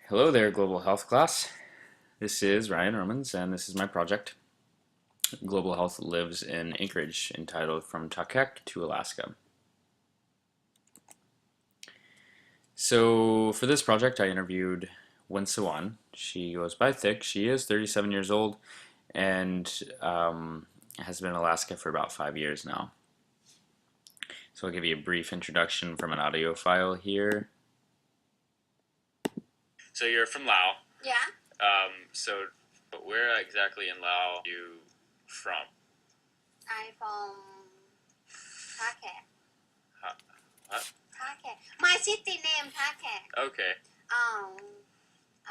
Hello there, Global Health class. This is Ryan Romans, and this is my project. Global Health lives in Anchorage, entitled From Thakhek to Alaska. So for this project, I interviewed Winsawan. She goes by Thick. She is 37 years old and has been in Alaska for about 5 years now. So I'll give you a brief introduction from an audio file here. So you're from Laos. Yeah, But where exactly in Laos are you from? I from Thakhek. What? Thakhek. My city name Thakhek. Okay.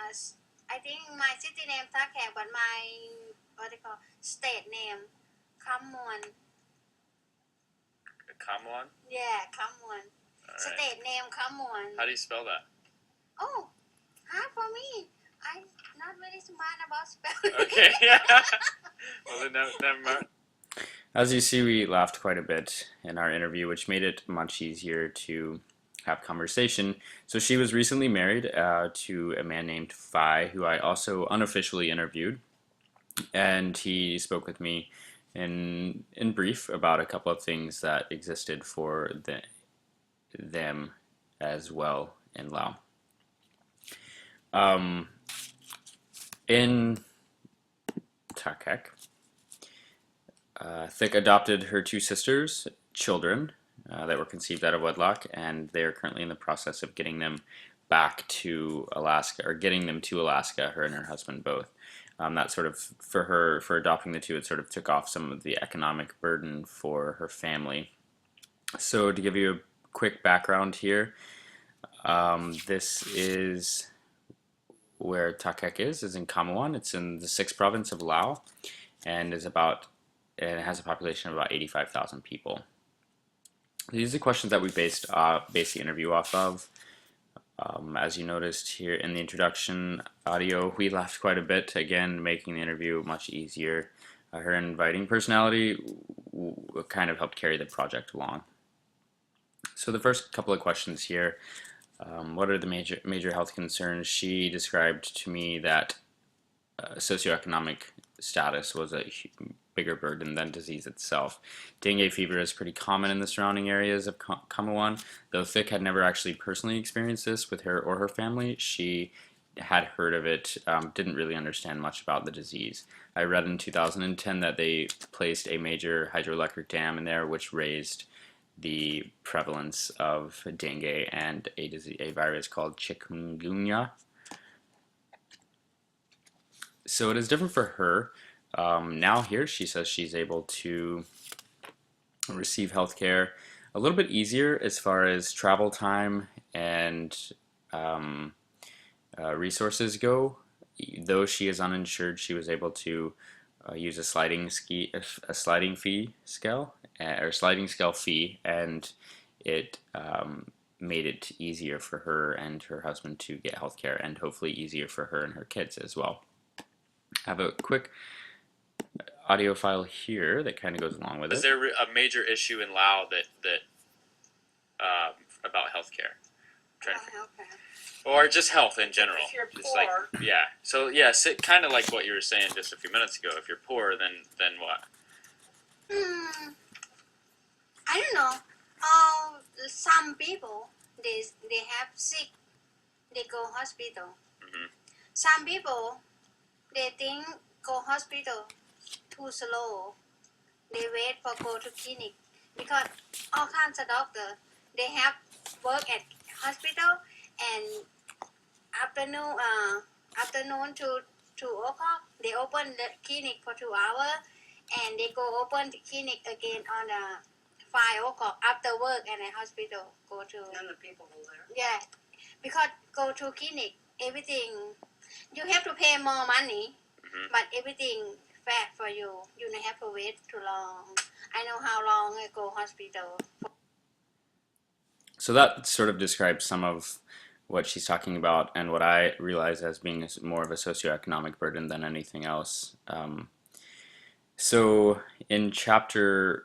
As I think my city name Thakhek, but my what they call state name Khammuan. Kamwan? Yeah, Khammuan. Alright. State name Khammuan. How do you spell that? Oh, hard for me. I'm not very smart about spelling. Okay. Well, then never mind. As you see, we laughed quite a bit in our interview, which made it much easier to have conversation. So she was recently married to a man named Phi, who I also unofficially interviewed, and he spoke with me in brief about a couple of things that existed for them as well in Laos. In Thakhek, Thick adopted her two sisters' children that were conceived out of wedlock, and they are currently in the process of getting them back to Alaska, or getting them to Alaska, her and her husband both. That sort of, for adopting the two, it sort of took off some of the economic burden for her family. So to give you a quick background here, this is where Thakhek is in Kamawan. It's in the 6th province of Laos, and it has a population of about 85,000 people. These are the questions that we based the interview off of. As you noticed here in the introduction audio, we laughed quite a bit, again making the interview much easier. Her inviting personality kind of helped carry the project along. So the first couple of questions here, what are the major health concerns? She described to me that socioeconomic status was a bigger burden than disease itself. Dengue fever is pretty common in the surrounding areas of Kamawan. Though Thick had never actually personally experienced this with her or her family, she had heard of it, didn't really understand much about the disease. I read in 2010 that they placed a major hydroelectric dam in there, which raised the prevalence of dengue and a virus called chikungunya. So it is different for her. Now here she says she's able to receive healthcare a little bit easier as far as travel time and resources go. Though she is uninsured, she was able to use a sliding fee scale, and it made it easier for her and her husband to get healthcare, and hopefully easier for her and her kids as well. I have a quick audio file here that kind of goes along with it. Is there a major issue in Laos that about healthcare? Or just health in general? If you're Just poor. like, yeah. So yes, it kind of like what you were saying just a few minutes ago. If you're poor, then what? I don't know. Some people they have sick, they go hospital. Mm-hmm. Some people they think go hospital too slow. They wait for go to clinic because all kinds of doctor they have work at hospital and afternoon to 2 o'clock they open the clinic for 2 hours and they go open the clinic again on 5 o'clock after work and the hospital go to. And the people go there. Yeah, because go to clinic everything you have to pay more money, but everything fair for you. You don't have to wait too long. I know how long I go hospital. So that sort of describes some of what she's talking about and what I realize as being more of a socioeconomic burden than anything else. So in chapter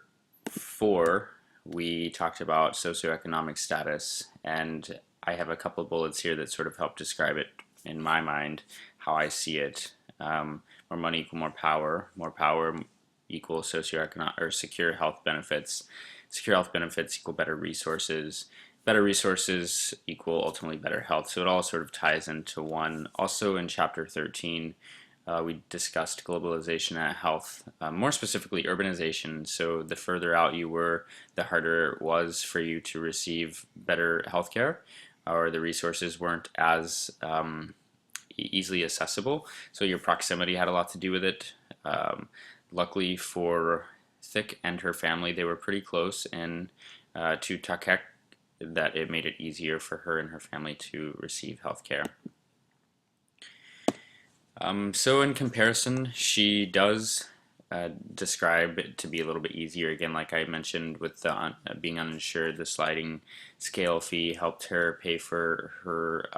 4, we talked about socioeconomic status, and I have a couple of bullets here that sort of help describe it in my mind, how I see it. More money equal more power equal socioeconomic or secure health benefits, secure health benefits equal better resources equal ultimately better health. So it all sort of ties into one. Also in chapter 13, we discussed globalization and health, more specifically urbanization. So the further out you were, the harder it was for you to receive better healthcare, or the resources weren't as easily accessible. So your proximity had a lot to do with it. Luckily for Thich and her family, they were pretty close in to Thakhek, that it made it easier for her and her family to receive health care. So in comparison, she does describe it to be a little bit easier. Again, like I mentioned, with the being uninsured, the sliding scale fee helped her pay for her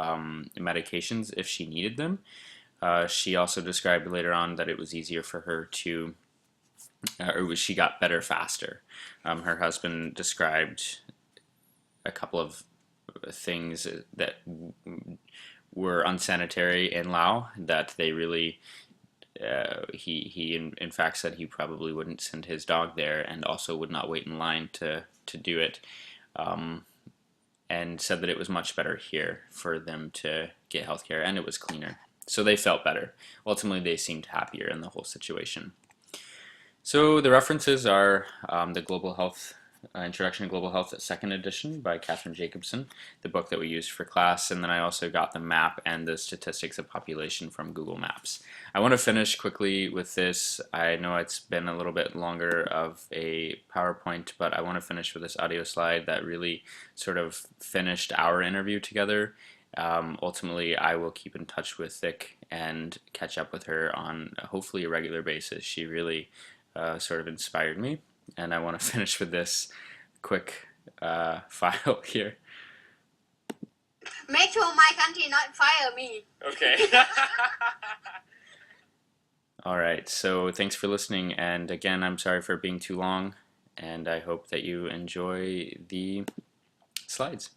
medications if she needed them. She also described later on that it was easier for her to, she got better faster. Her husband described a couple of things that were unsanitary in Laos that they really he in fact said he probably wouldn't send his dog there, and also would not wait in line to do it, and said that it was much better here for them to get healthcare, and it was cleaner. So they felt better. Ultimately, they seemed happier in the whole situation. So the references are the Global Health Introduction to Global Health, second edition by Catherine Jacobson, the book that we used for class, and then I also got the map and the statistics of population from Google Maps. I want to finish quickly with this. I know it's been a little bit longer of a PowerPoint, but I want to finish with this audio slide that really sort of finished our interview together. Ultimately, I will keep in touch with Thich and catch up with her on hopefully a regular basis. She really sort of inspired me. And I want to finish with this quick file here. Make sure my country not fire me. Okay. All right. So thanks for listening. And again, I'm sorry for being too long. And I hope that you enjoy the slides.